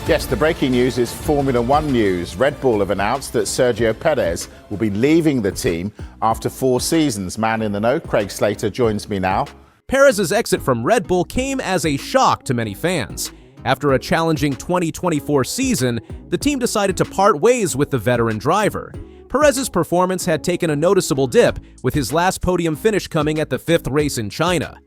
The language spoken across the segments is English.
Yes, the breaking news is Formula One news. Red Bull have announced that Sergio Perez will be leaving the team after 4 seasons. Man in the know, Craig Slater joins me now. Perez's exit from Red Bull came as a shock to many fans. After a challenging 2024 season, the team decided to part ways with the veteran driver. Perez's performance had taken a noticeable dip, with his last podium finish coming at the 5th race in China.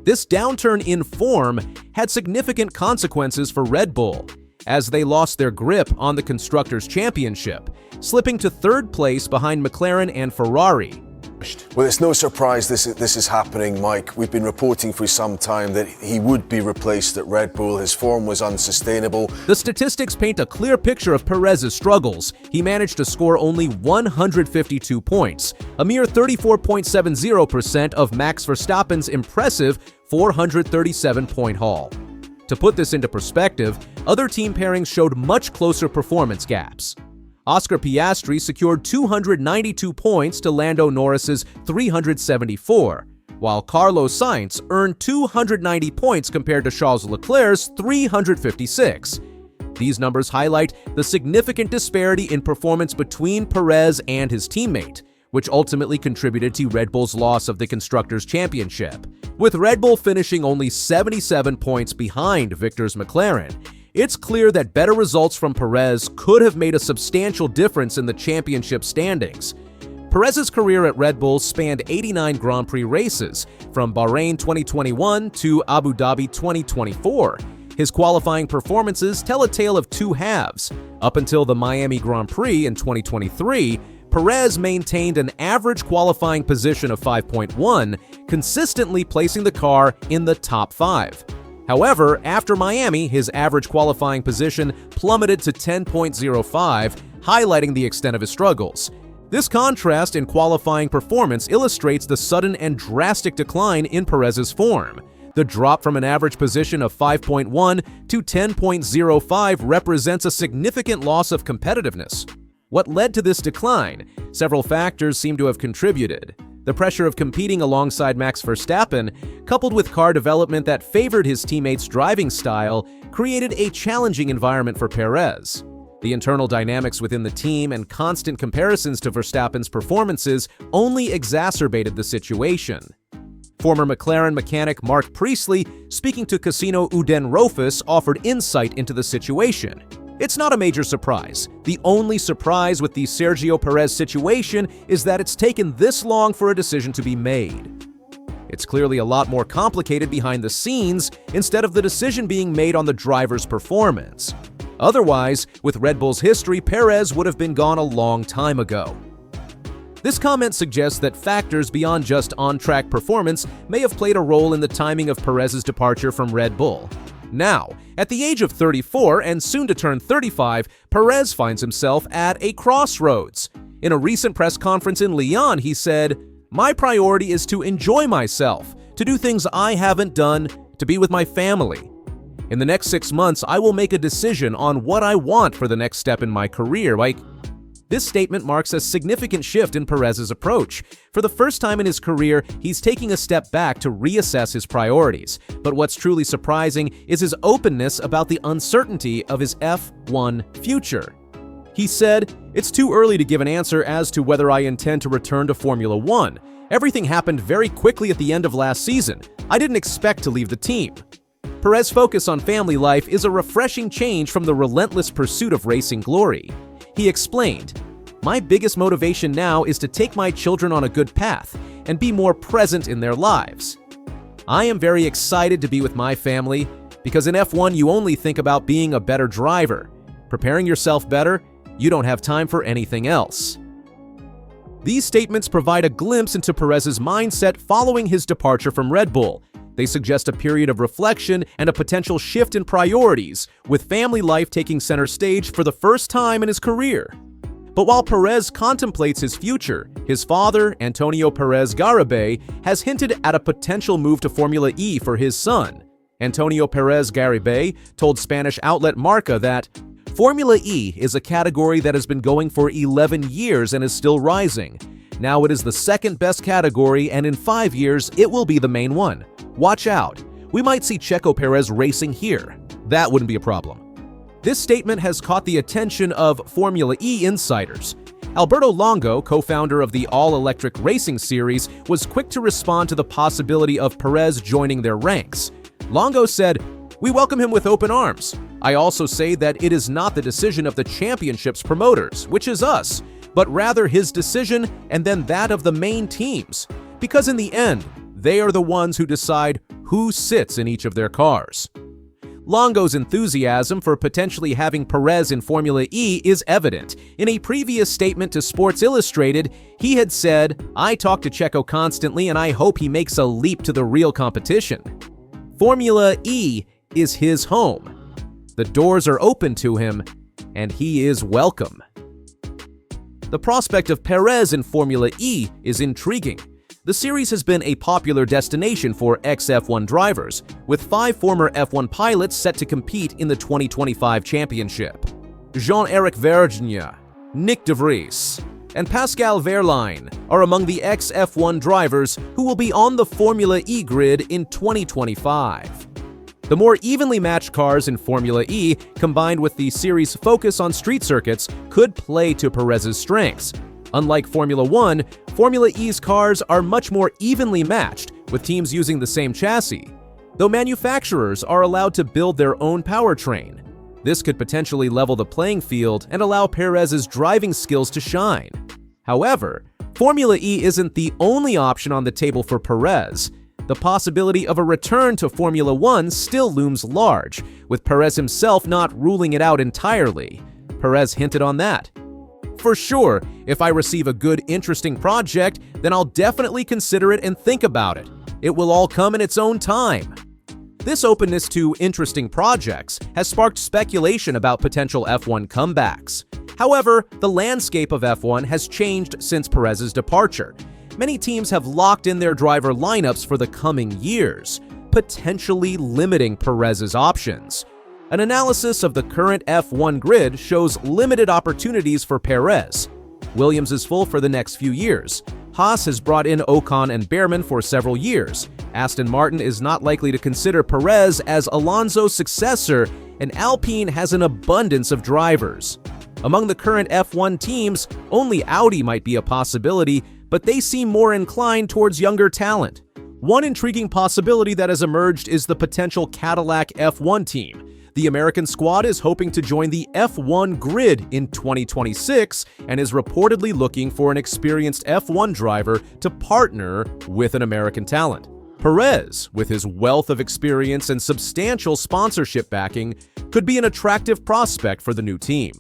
This downturn in form had significant consequences for Red Bull, as they lost their grip on the Constructors' Championship, slipping to 3rd place behind McLaren and Ferrari. Well, it's no surprise this is happening, Mike. We've been reporting for some time that he would be replaced at Red Bull. His form was unsustainable. The statistics paint a clear picture of Perez's struggles. He managed to score only 152 points, a mere 34.70% of Max Verstappen's impressive 437-point haul. To put this into perspective, other team pairings showed much closer performance gaps. Oscar Piastri secured 292 points to Lando Norris's 374, while Carlos Sainz earned 290 points compared to Charles Leclerc's 356. These numbers highlight the significant disparity in performance between Perez and his teammate, which ultimately contributed to Red Bull's loss of the Constructors' Championship. With Red Bull finishing only 77 points behind Victor's McLaren, it's clear that better results from Perez could have made a substantial difference in the championship standings. Perez's career at Red Bull spanned 89 Grand Prix races, from Bahrain 2021 to Abu Dhabi 2024. His qualifying performances tell a tale of 2 halves. Up until the Miami Grand Prix in 2023, Perez maintained an average qualifying position of 5.1, consistently placing the car in the top 5. However, after Miami, his average qualifying position plummeted to 10.05, highlighting the extent of his struggles. This contrast in qualifying performance illustrates the sudden and drastic decline in Perez's form. The drop from an average position of 5.1 to 10.05 represents a significant loss of competitiveness. What led to this decline? Several factors seem to have contributed. The pressure of competing alongside Max Verstappen, coupled with car development that favored his teammates' driving style, created a challenging environment for Perez. The internal dynamics within the team and constant comparisons to Verstappen's performances only exacerbated the situation. Former McLaren mechanic Mark Priestley, speaking to Casino Uden Rofus, offered insight into the situation. It's not a major surprise. The only surprise with the Sergio Perez situation is that it's taken this long for a decision to be made. It's clearly a lot more complicated behind the scenes instead of the decision being made on the driver's performance. Otherwise, with Red Bull's history, Perez would have been gone a long time ago. This comment suggests that factors beyond just on-track performance may have played a role in the timing of Perez's departure from Red Bull. Now, at the age of 34 and soon to turn 35, Perez finds himself at a crossroads. In a recent press conference in Lyon, he said, "My priority is to enjoy myself, to do things I haven't done, to be with my family. In the next 6 months, I will make a decision on what I want for the next step in my career." This statement marks a significant shift in Perez's approach. For the first time in his career, he's taking a step back to reassess his priorities. But what's truly surprising is his openness about the uncertainty of his F1 future. He said, "It's too early to give an answer as to whether I intend to return to Formula One. Everything happened very quickly at the end of last season. I didn't expect to leave the team." Perez's focus on family life is a refreshing change from the relentless pursuit of racing glory. He explained, "My biggest motivation now is to take my children on a good path and be more present in their lives. I am very excited to be with my family because in F1 you only think about being a better driver. Preparing yourself better, you don't have time for anything else." These statements provide a glimpse into Perez's mindset following his departure from Red Bull. They suggest a period of reflection and a potential shift in priorities, with family life taking center stage for the first time in his career. But while Perez contemplates his future, his father, Antonio Perez Garibay, has hinted at a potential move to Formula E for his son. Antonio Perez Garibay told Spanish outlet Marca that, "Formula E is a category that has been going for 11 years and is still rising. Now it is the second best category, and in 5 years, it will be the main one. Watch out. We might see Checo Perez racing here. That wouldn't be a problem." This statement has caught the attention of Formula E insiders. Alberto Longo, co-founder of the all-electric racing series, was quick to respond to the possibility of Perez joining their ranks. Longo said, "We welcome him with open arms. I also say that it is not the decision of the championship's promoters, which is us, but rather his decision and then that of the main teams. Because in the end, they are the ones who decide who sits in each of their cars." Longo's enthusiasm for potentially having Perez in Formula E is evident. In a previous statement to Sports Illustrated, he had said, "I talk to Checo constantly and I hope he makes a leap to the real competition." Formula E is his home. The doors are open to him, and he is welcome. The prospect of Perez in Formula E is intriguing. The series has been a popular destination for ex-F1 drivers, with 5 former F1 pilots set to compete in the 2025 championship. Jean-Eric Vergne, Nick de Vries, and Pascal Wehrlein are among the ex-F1 drivers who will be on the Formula E grid in 2025. The more evenly matched cars in Formula E, combined with the series' focus on street circuits, could play to Perez's strengths. Unlike Formula 1, Formula E's cars are much more evenly matched, with teams using the same chassis, though manufacturers are allowed to build their own powertrain. This could potentially level the playing field and allow Perez's driving skills to shine. However, Formula E isn't the only option on the table for Perez. The possibility of a return to Formula 1 still looms large, with Perez himself not ruling it out entirely. Perez hinted on that. "For sure, if I receive a good, interesting project, then I'll definitely consider it and think about it. It will all come in its own time." This openness to interesting projects has sparked speculation about potential F1 comebacks. However, the landscape of F1 has changed since Perez's departure. Many teams have locked in their driver lineups for the coming years, potentially limiting Perez's options. An analysis of the current F1 grid shows limited opportunities for Perez. Williams is full for the next few years. Haas has brought in Ocon and Behrman for several years. Aston Martin is not likely to consider Perez as Alonso's successor, and Alpine has an abundance of drivers. Among the current F1 teams, only Audi might be a possibility, but they seem more inclined towards younger talent. One intriguing possibility that has emerged is the potential Cadillac F1 team. The American squad is hoping to join the F1 grid in 2026 and is reportedly looking for an experienced F1 driver to partner with an American talent. Perez, with his wealth of experience and substantial sponsorship backing, could be an attractive prospect for the new team.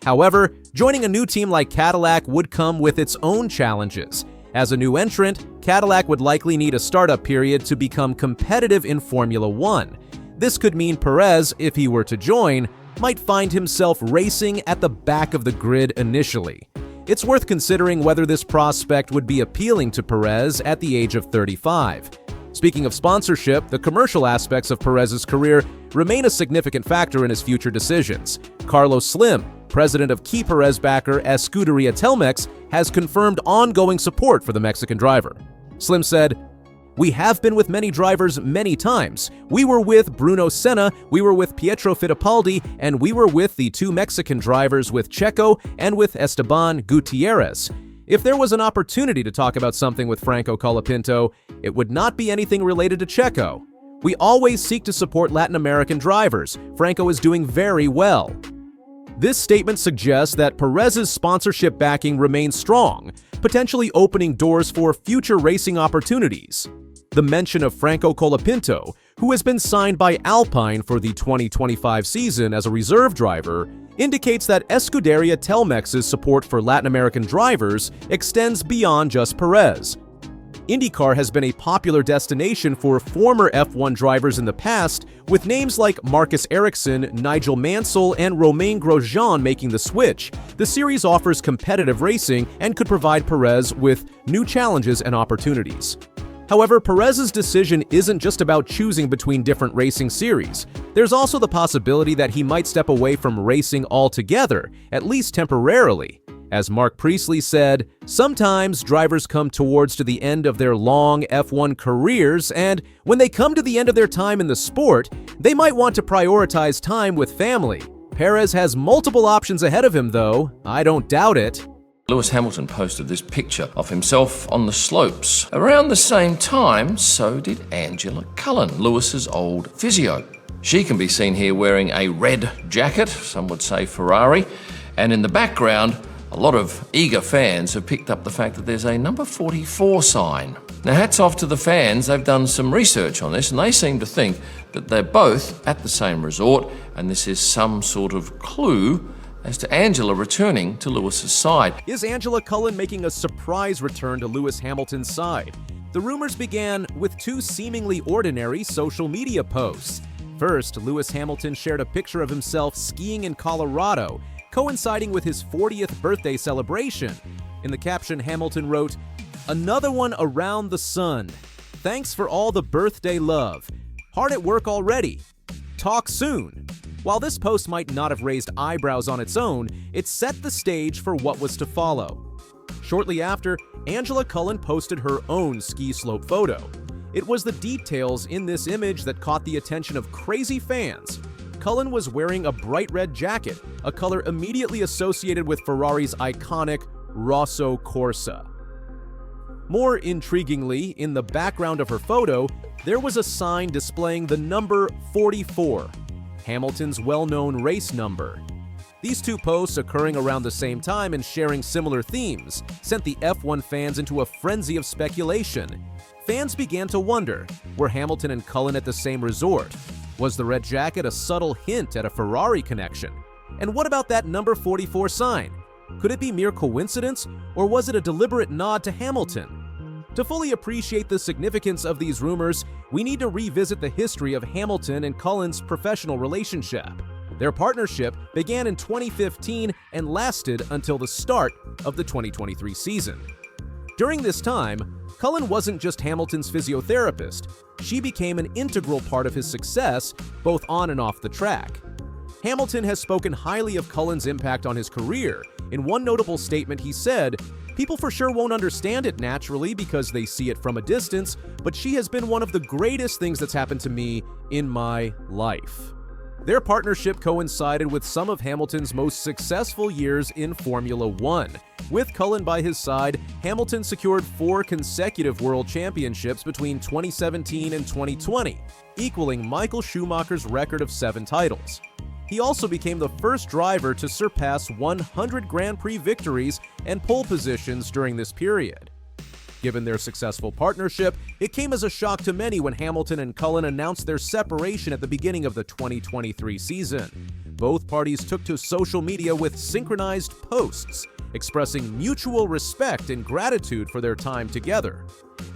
However, joining a new team like Cadillac would come with its own challenges. As a new entrant, Cadillac would likely need a startup period to become competitive in Formula 1. This could mean Perez, if he were to join, might find himself racing at the back of the grid initially. It's worth considering whether this prospect would be appealing to Perez at the age of 35. Speaking of sponsorship, the commercial aspects of Perez's career remain a significant factor in his future decisions. Carlos Slim, president of key Perez backer Escuderia Telmex, has confirmed ongoing support for the Mexican driver. Slim said, "We have been with many drivers many times. We were with Bruno Senna, we were with Pietro Fittipaldi, and we were with the 2 Mexican drivers with Checo and with Esteban Gutierrez. If there was an opportunity to talk about something with Franco Colapinto, it would not be anything related to Checo. We always seek to support Latin American drivers. Franco is doing very well." This statement suggests that Perez's sponsorship backing remains strong, potentially opening doors for future racing opportunities. The mention of Franco Colapinto, who has been signed by Alpine for the 2025 season as a reserve driver, indicates that Escuderia Telmex's support for Latin American drivers extends beyond just Perez. IndyCar has been a popular destination for former F1 drivers in the past, with names like Marcus Ericsson, Nigel Mansell, and Romain Grosjean making the switch. The series offers competitive racing and could provide Perez with new challenges and opportunities. However, Perez's decision isn't just about choosing between different racing series. There's also the possibility that he might step away from racing altogether, at least temporarily. As Mark Priestley said, sometimes drivers come towards to the end of their long F1 careers, and when they come to the end of their time in the sport, they might want to prioritize time with family. Perez has multiple options ahead of him, though. I don't doubt it. Lewis Hamilton posted this picture of himself on the slopes. Around the same time, so did Angela Cullen, Lewis's old physio. She can be seen here wearing a red jacket, some would say Ferrari, and in the background, a lot of eager fans have picked up the fact that there's a number 44 sign. Now, hats off to the fans. They've done some research on this, and they seem to think that they're both at the same resort, and this is some sort of clue as to Angela returning to Lewis's side. Is Angela Cullen making a surprise return to Lewis Hamilton's side? The rumors began with two seemingly ordinary social media posts. First, Lewis Hamilton shared a picture of himself skiing in Colorado, coinciding with his 40th birthday celebration. In the caption, Hamilton wrote, "Another one around the sun. Thanks for all the birthday love. Hard at work already. Talk soon." While this post might not have raised eyebrows on its own, it set the stage for what was to follow. Shortly after, Angela Cullen posted her own ski slope photo. It was the details in this image that caught the attention of crazy fans. Cullen was wearing a bright red jacket, a color immediately associated with Ferrari's iconic Rosso Corsa. More intriguingly, in the background of her photo, there was a sign displaying the number 44, Hamilton's well-known race number. These two posts, occurring around the same time and sharing similar themes, sent the F1 fans into a frenzy of speculation. Fans began to wonder, were Hamilton and Cullen at the same resort? Was the red jacket a subtle hint at a Ferrari connection? And what about that number 44 sign? Could it be mere coincidence, or was it a deliberate nod to Hamilton? To fully appreciate the significance of these rumors, we need to revisit the history of Hamilton and Cullen's professional relationship. Their partnership began in 2015 and lasted until the start of the 2023 season. During this time, Cullen wasn't just Hamilton's physiotherapist. She became an integral part of his success, both on and off the track. Hamilton has spoken highly of Cullen's impact on his career. In one notable statement, he said, "People for sure won't understand it naturally because they see it from a distance, but she has been one of the greatest things that's happened to me in my life." Their partnership coincided with some of Hamilton's most successful years in Formula One. With Cullen by his side, Hamilton secured 4 consecutive world championships between 2017 and 2020, equaling Michael Schumacher's record of 7 titles. He also became the first driver to surpass 100 Grand Prix victories and pole positions during this period. Given their successful partnership, it came as a shock to many when Hamilton and Cullen announced their separation at the beginning of the 2023 season. Both parties took to social media with synchronized posts, expressing mutual respect and gratitude for their time together.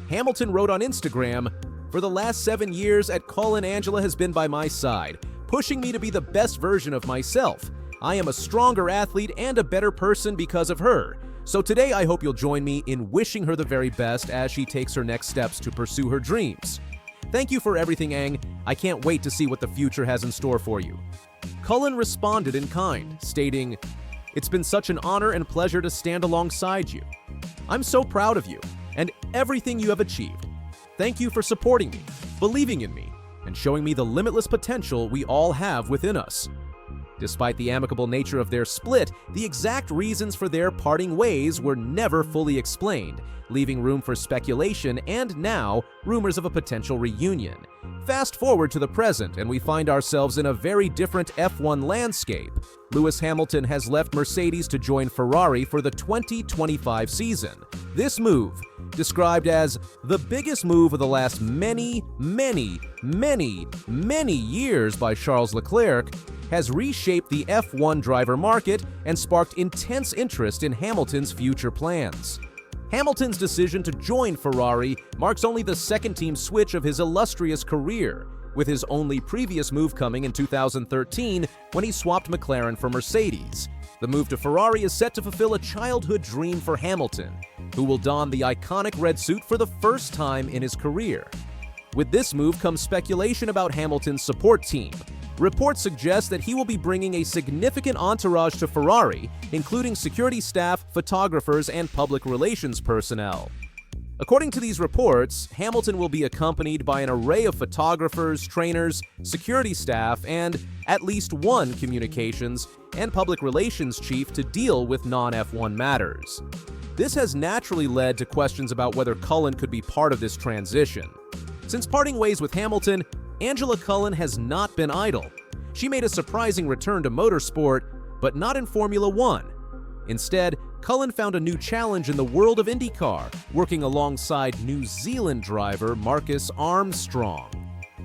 Hamilton wrote on Instagram, "For the last 7 years at Cullen, Angela has been by my side, pushing me to be the best version of myself. I am a stronger athlete and a better person because of her. So today I hope you'll join me in wishing her the very best as she takes her next steps to pursue her dreams. Thank you for everything, Ang. I can't wait to see what the future has in store for you." Cullen responded in kind, stating, "It's been such an honor and pleasure to stand alongside you. I'm so proud of you and everything you have achieved. Thank you for supporting me, believing in me, and showing me the limitless potential we all have within us." Despite the amicable nature of their split, the exact reasons for their parting ways were never fully explained, leaving room for speculation and now rumors of a potential reunion. Fast forward to the present, and we find ourselves in a very different F1 landscape. Lewis Hamilton has left Mercedes to join Ferrari for the 2025 season. This move, described as the biggest move of the last many years by Charles Leclerc, has reshaped the F1 driver market and sparked intense interest in Hamilton's future plans. Hamilton's decision to join Ferrari marks only the second team switch of his illustrious career, with his only previous move coming in 2013 when he swapped McLaren for Mercedes. The move to Ferrari is set to fulfill a childhood dream for Hamilton, who will don the iconic red suit for the first time in his career. With this move comes speculation about Hamilton's support team. Reports suggest that he will be bringing a significant entourage to Ferrari, including security staff, photographers, and public relations personnel. According to these reports, Hamilton will be accompanied by an array of photographers, trainers, security staff, and at least one communications and public relations chief to deal with non-F1 matters. This has naturally led to questions about whether Cullen could be part of this transition. Since parting ways with Hamilton, Angela Cullen has not been idle. She made a surprising return to motorsport, but not in Formula One. Instead, Cullen found a new challenge in the world of IndyCar, working alongside New Zealand driver Marcus Armstrong.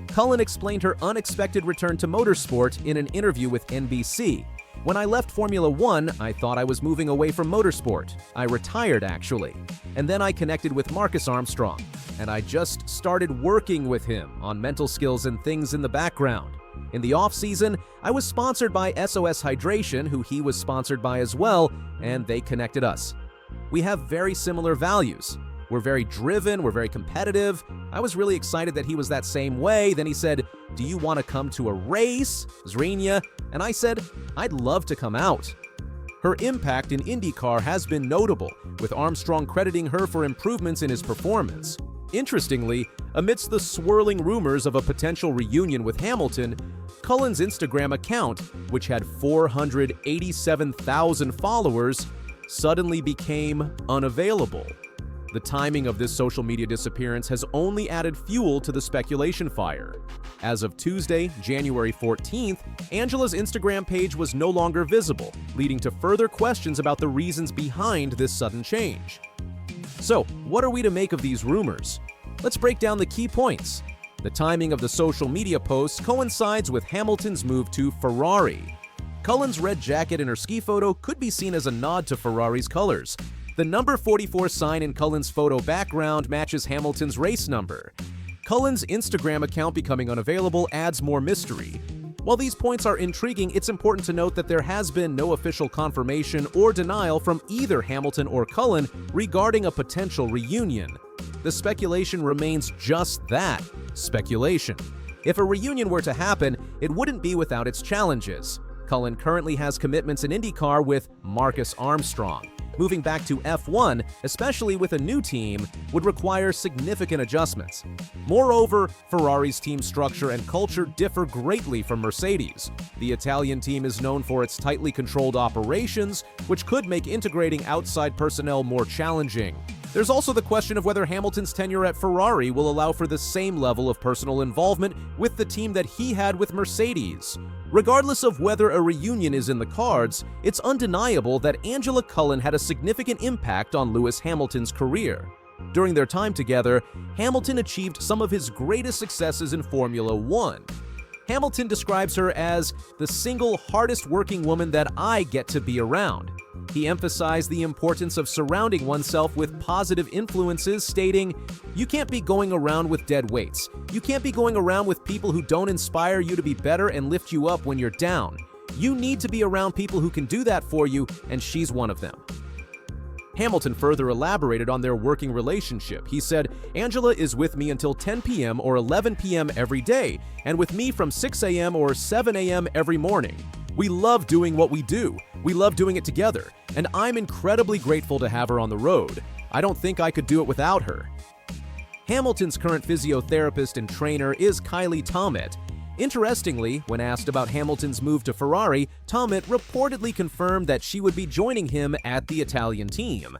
Cullen explained her unexpected return to motorsport in an interview with NBC. "When I left Formula One, I thought I was moving away from motorsport. I retired, actually. And then I connected with Marcus Armstrong, and I just started working with him on mental skills and things in the background. In the off-season, I was sponsored by SOS Hydration, who he was sponsored by as well, and they connected us. We have very similar values. We're very driven, we're very competitive. I was really excited that he was that same way. Then he said, 'Do you want to come to a race, Zrenia?' And I said, 'I'd love to come out.'" Her impact in IndyCar has been notable, with Armstrong crediting her for improvements in his performance. Interestingly, amidst the swirling rumors of a potential reunion with Hamilton, Cullen's Instagram account, which had 487,000 followers, suddenly became unavailable. The timing of this social media disappearance has only added fuel to the speculation fire. As of Tuesday, January 14th, Angela's Instagram page was no longer visible, leading to further questions about the reasons behind this sudden change. So, what are we to make of these rumors? Let's break down the key points. The timing of the social media posts coincides with Hamilton's move to Ferrari. Cullen's red jacket in her ski photo could be seen as a nod to Ferrari's colors. The number 44 sign in Cullen's photo background matches Hamilton's race number. Cullen's Instagram account becoming unavailable adds more mystery. While these points are intriguing, it's important to note that there has been no official confirmation or denial from either Hamilton or Cullen regarding a potential reunion. The speculation remains just that, speculation. If a reunion were to happen, it wouldn't be without its challenges. Cullen currently has commitments in IndyCar with Marcus Armstrong. Moving back to F1, especially with a new team, would require significant adjustments. Moreover, Ferrari's team structure and culture differ greatly from Mercedes. The Italian team is known for its tightly controlled operations, which could make integrating outside personnel more challenging. There's also the question of whether Hamilton's tenure at Ferrari will allow for the same level of personal involvement with the team that he had with Mercedes. Regardless of whether a reunion is in the cards, it's undeniable that Angela Cullen had a significant impact on Lewis Hamilton's career. During their time together, Hamilton achieved some of his greatest successes in Formula One. Hamilton describes her as the single hardest working woman that I get to be around. He emphasized the importance of surrounding oneself with positive influences, stating, "You can't be going around with dead weights. You can't be going around with people who don't inspire you to be better and lift you up when you're down. You need to be around people who can do that for you, and she's one of them." Hamilton further elaborated on their working relationship. He said, "Angela is with me until 10 p.m. or 11 p.m. every day, and with me from 6 a.m. or 7 a.m. every morning. We love doing what we do. We love doing it together, and I'm incredibly grateful to have her on the road. I don't think I could do it without her." Hamilton's current physiotherapist and trainer is Kylie Tomet. Interestingly, when asked about Hamilton's move to Ferrari, Tomet reportedly confirmed that she would be joining him at the Italian team.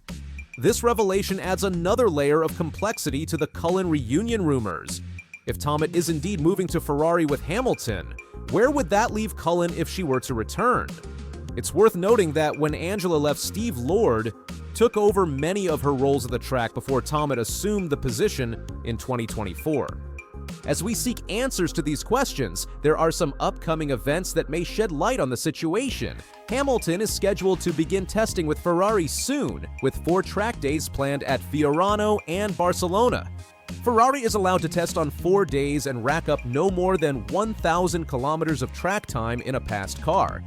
This revelation adds another layer of complexity to the Cullen reunion rumors. If Tomet is indeed moving to Ferrari with Hamilton, where would that leave Cullen if she were to return? It's worth noting that when Angela left, Steve Lord took over many of her roles at the track before Tomet assumed the position in 2024. As we seek answers to these questions, there are some upcoming events that may shed light on the situation. Hamilton is scheduled to begin testing with Ferrari soon, with 4 track days planned at Fiorano and Barcelona. Ferrari is allowed to test on 4 days and rack up no more than 1,000 kilometers of track time in a past car.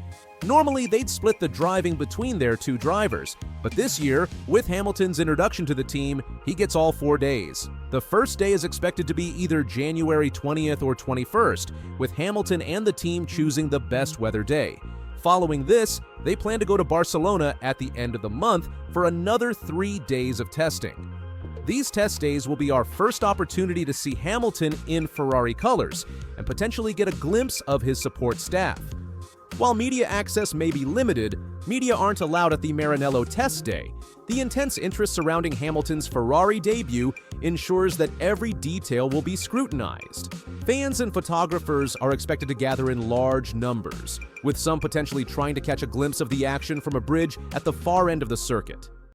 Normally, they'd split the driving between their 2 drivers, but this year, with Hamilton's introduction to the team, he gets all 4 days. The first day is expected to be either January 20th or 21st, with Hamilton and the team choosing the best weather day. Following this, they plan to go to Barcelona at the end of the month for another 3 days of testing. These test days will be our first opportunity to see Hamilton in Ferrari colors and potentially get a glimpse of his support staff. While media access may be limited, media aren't allowed at the Maranello test day. The intense interest surrounding Hamilton's Ferrari debut ensures that every detail will be scrutinized. Fans and photographers are expected to gather in large numbers, with some potentially trying to catch a glimpse of the action from a bridge at the far end of the circuit.